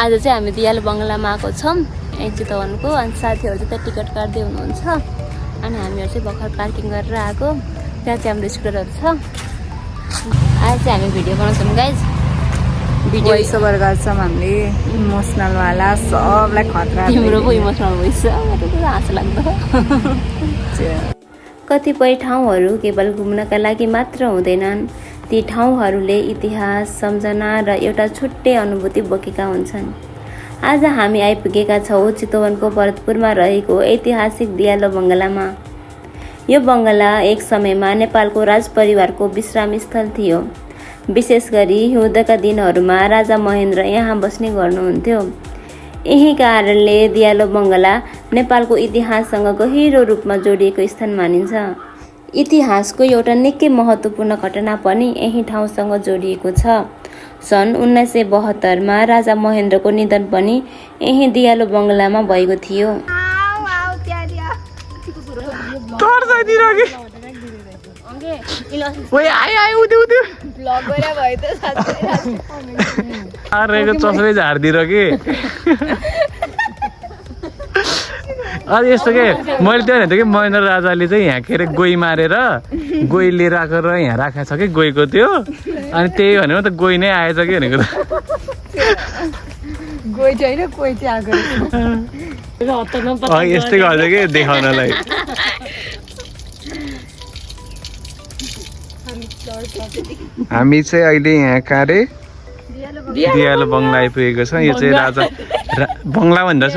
आज चाहिँ हामी दियाल बङ्गलामा आएको छौँ चितवनको। अनि साथीहरू चाहिँ त्यहाँ टिकट काट्दै हुनुहुन्छ अनि हामीहरू चाहिँ भर्खर पार्किङ गरेर आएको। त्यहाँ चाहिँ हाम्रो स्कुटरहरू छ। आज चाहिँ हामी भिडियो बनाउँछौँ गाइज। भिडियो ओभर गर्छौँ हामीले इमोसनलवाला सबलाई खतरा। तिम्रो पो इमोसनल भइस हाँसो लाग्दो। कतिपय ठाउँहरू केवल घुम्नका लागि मात्र हुँदैनन्, ती ठाउँहरूले इतिहास, सम्झना र एउटा छुट्टै अनुभूति बोकेका हुन्छन्। आज हामी आइपुगेका छौँ चितवनको भरतपुरमा रहेको ऐतिहासिक दियालो बङ्गलामा। यो बङ्गला एक समयमा नेपालको राजपरिवारको विश्राम स्थल थियो। विशेष गरी हिउँदका दिनहरूमा राजा महेन्द्र यहाँ बस्ने गर्नुहुन्थ्यो। यही कारणले दियालो बङ्गला नेपालको इतिहाससँग गहिरो रूपमा जोडिएको स्थान मानिन्छ। इतिहासको एउटा निकै महत्त्वपूर्ण घटना पनि यही ठाउँसँग जोडिएको छ। सन् 1972मा राजा महेन्द्रको निधन पनि यही दियालो बङ्गलामा भएको थियो। चस्मै झारिदिएर कि अनि यस्तो के मैले त्यो भनेको कि महेन्द्र राजाले चाहिँ यहाँ के अरे गोही मारेर गोही लिएर आएको र यहाँ राखेको छ कि गोहीको त्यो। अनि त्यही भनेको त गोही नै आएछ कि भनेको त गोही चाहिँ होइन कोही चाहिँ आएको। यस्तै गर्छ कि देखाउनलाई। हामी चाहिँ अहिले यहाँ कारे दियालो बङ्गला आइपुगेको छ। यो चाहिँ राजा बङ्गला भन्दछ।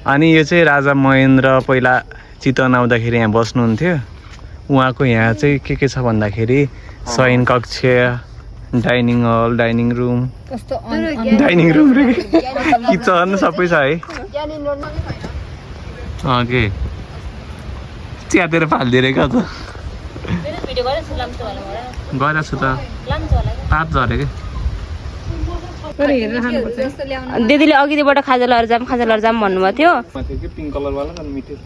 अनि यो चाहिँ राजा महेन्द्र पहिला चितवन आउँदाखेरि यहाँ बस्नुहुन्थ्यो। उहाँको यहाँ चाहिँ के छ भन्दाखेरि शयन कक्ष, डाइनिङ हल, डाइनिङ रुम किचन सबै छ है। के च्यातेर फालिदिएर क्या त गएर छु त ताप झऱ्यो कि। दिदीले अघिबाट खाजा लएर जाम भन्नुभएको थियो। पिङ्क कलरवाला मिठो छ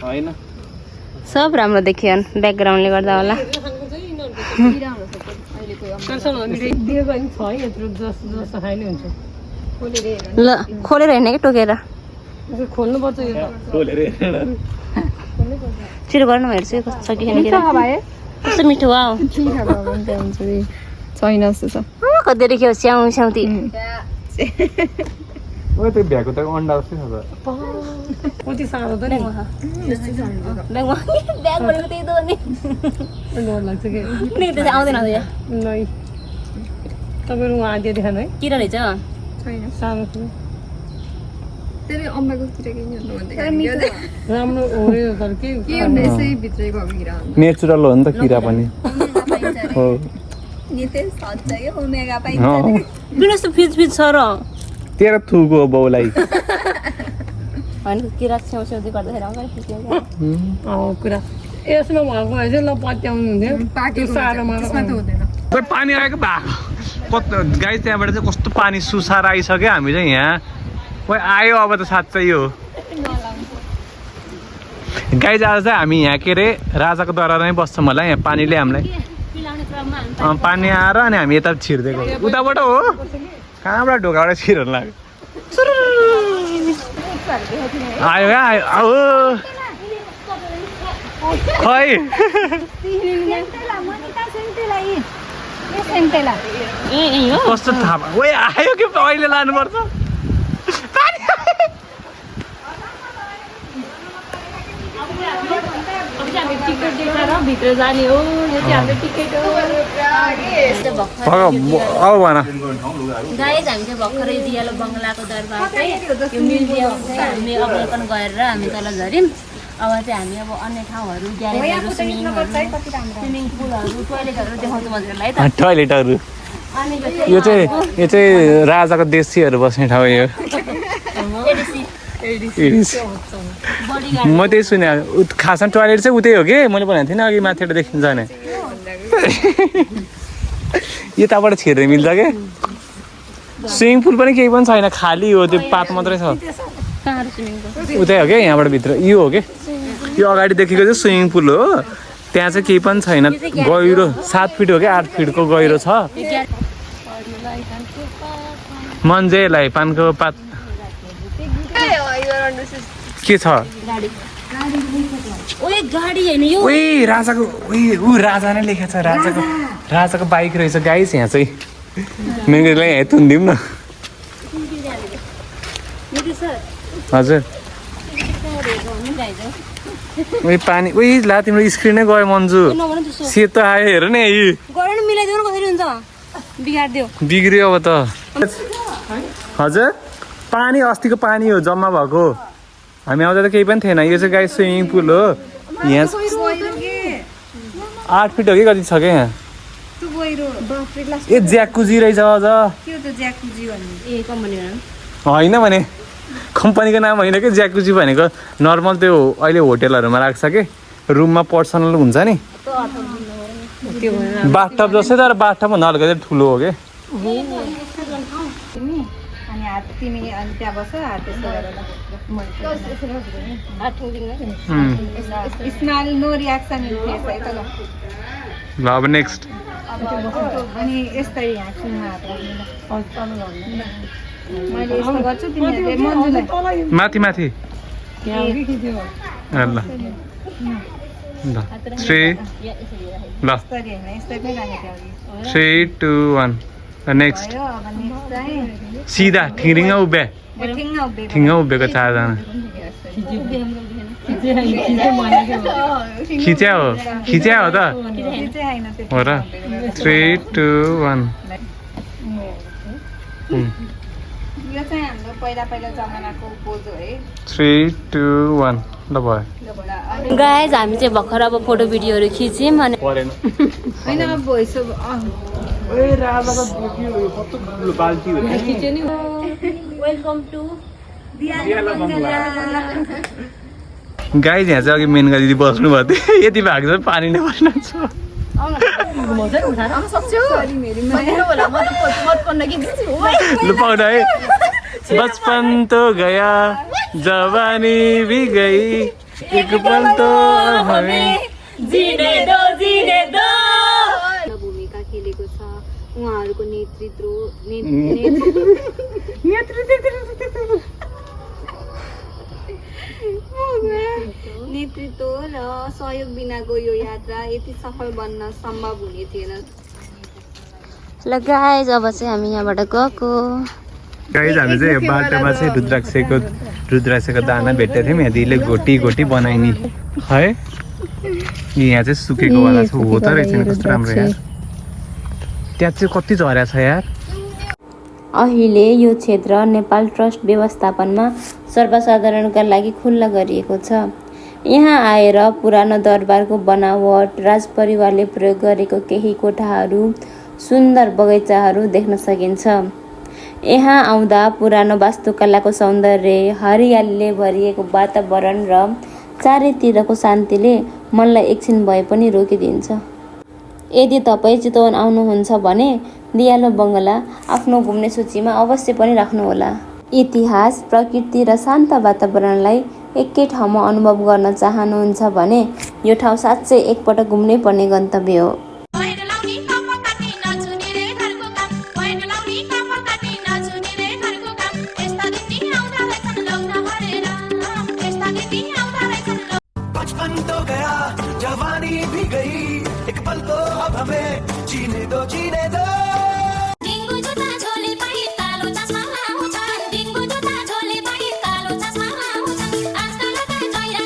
हैन? सब राम्रो देखियो ब्याकग्राउन्डले गर्दा होला। ल खोलेर हेर्ने कि टोकेर खोल्नुपर्छ। छिटो गर्नु हेर्छु कस्तो छ कि कस्तो मिठो वा छैन जस्तो छ। कति देख्यो स्याउ स्याउती। त्यो भ्याएको त अन्डा जस्तै छ त। कति सानो त नि। ब्याग भनेको त्यही त हो नि। डर लाग्छ कि आउँदैन नै तपाईँहरू उहाँ आदियो देखाउनु है। किरा रहेछ छैन सानो थियो। राम्रो हो यो तर के नेचुरल हो नि त किरा पनि हो। फिज छ र तेरो थुको बाउलाई किरा छेउछेउती गर्दाखेरि कुरा यसमा भएको भए चाहिँ ल पत्याउनु हुन्थ्यो। खोइ पानी आएको भएको गाई त्यहाँबाट चाहिँ कस्तो पानी सुसार आइसक्यो। हामी चाहिँ यहाँ खोइ आयो अब त साँच्चै यो गाई आज चाहिँ हामी यहाँ के अरे राजाको द्वारामै बस्छौँ होला। यहाँ पानीले हामीलाई पानी आएर अनि हामी यता छिर्दिएको उताबाट हो। कहाँबाट ढोकाबाट छिर्नु लाग्यो। आयो क्या आयो खै कस्तो थाहा भयो। ओए आयो कि अहिले लानुपर्छ। टिकट देखाएर भित्र जाने हो। यो चाहिँ हाम्रो टिकट हो। गाइज हामी चाहिँ भर्खरै दियालो बङ्गलाको दरबारकै यो म्युजियम चाहिँ हामी अवलोकन गरेर हामी तल झऱ्यौँ। अब चाहिँ हामी अब अन्य ठाउँहरू ग्यालेरीहरू स्विमिङ पुलहरू टोइलेटहरू देखाउँछौँ हजुरहरूलाई त। टोइलेटहरू यो चाहिँ राजाको देशीहरू बस्ने ठाउँ यो। म त्यही सुने खासमा टोइलेट चाहिँ उतै हो कि मैले भनेको थिइनँ अघि माथिबाट देखिन्छ भने। यताबाट छिर्दै मिल्छ क्या। स्विमिङ पुल पनि केही पनि छैन खाली हो त्यो पात मात्रै छ। उतै हो क्या यहाँबाट भित्र यो हो कि यो अगाडि देखेको चाहिँ स्विमिङ पुल हो। त्यहाँ चाहिँ केही पनि छैन। गहिरो 7 फिट हो क्या 8 फिटको गहिरो छ। मन्जेलाई पानको पात के छ ओए गाडी हैन यो ओए राजाको राजा नै लेखेको छ राजाको बाइक रहेछ गाइस यहाँ चाहिँ मेगेलाई यहाँ थुन्दिउँ न हजुर ओए पानी ओए ला तिम्रो स्क्रिनै गयो मन्जु सेतो आयो हेर न यही गरे न मिलाइदेऊ न कसरी हुन्छ बिगार्दियो बिग्रियो अब त हजुर पानी अस्तिको पानी हो जम्मा भएको हामी आउँदा त केही पनि थिएन यो चाहिँ गाई स्विमिङ पुल हो यहाँ 8 फिट हो कि कति छ क्या यहाँ ए ज्याकुजी रहेछ अझ होइन भने कम्पनीको नाम होइन कि ज्याकुजी भनेको नर्मल त्यो अहिले होटेलहरूमा राख्छ कि रुममा पर्सनल हुन्छ नि बाथटब जस्तै तर बाथटब भन्दा हल्का चाहिँ ठुलो हो कि ल अब नेक्स्ट माथि माथि ल 3 ल 3 2 1 नेक्स्ट सिधा ठिङ्रिङ्ग उभिएको 4जना खिच्या हो त हो र 3 2 1 3 2 1 ल भयो गाइज हामी चाहिँ भर्खर अब फोटो भिडियोहरू खिच्यौँ अनि वेलकम टु गाइज यहाँ चाहिँ अघि मेनका दिदी बस्नु भएको थियो यति भएको छ पानी नै बस्नु छ लुपाउन है बचपन तो गया जवानी भी गई एक पल तो हमें जीने दो भूमिका खेलेको छ उहाँहरूको नेतृत्व र सहयोग बिनाको यो यात्रा यति सफल बन्न सम्भव हुने थिएन। ल गाइज अब चाहिँ हामी यहाँबाट गएको गाइज हामी चाहिँ बाटोमा चाहिँ रुद्राक्षको दाना भेटेको थियौँ यहाँ दिदीले गोटी बनाइनी है यहाँ चाहिँ सुकेको वाला छ हो त रहेछ नि कस्तो राम्रो यार त्यहाँ चाहिँ कति झर्या छ यार अहिले यो क्षेत्र नेपाल ट्रस्ट व्यवस्थापनमा सर्वसाधारणका लागि खुल्ला गरिएको छ। यहाँ आएर पुरानो दरबारको बनावट राजपरिवारले प्रयोग गरेको केही कोठाहरू सुन्दर बगैँचाहरू देख्न सकिन्छ। यहाँ आउँदा पुरानो वास्तुकलाको सौन्दर्य हरियालीले भरिएको वातावरण र चारैतिरको शान्तिले मनलाई एकछिन भए पनि रोकिदिन्छ। यदि तपाईँ चितवन आउनुहुन्छ भने दियालो बङ्गला आफ्नो घुम्ने सूचीमा अवश्य पनि राख्नुहोला। इतिहास प्रकृति र शान्त वातावरणलाई एकै ठाउँमा अनुभव गर्न चाहनुहुन्छ भने यो ठाउँ साँच्चै एकपटक घुम्नै पर्ने गन्तव्य हो।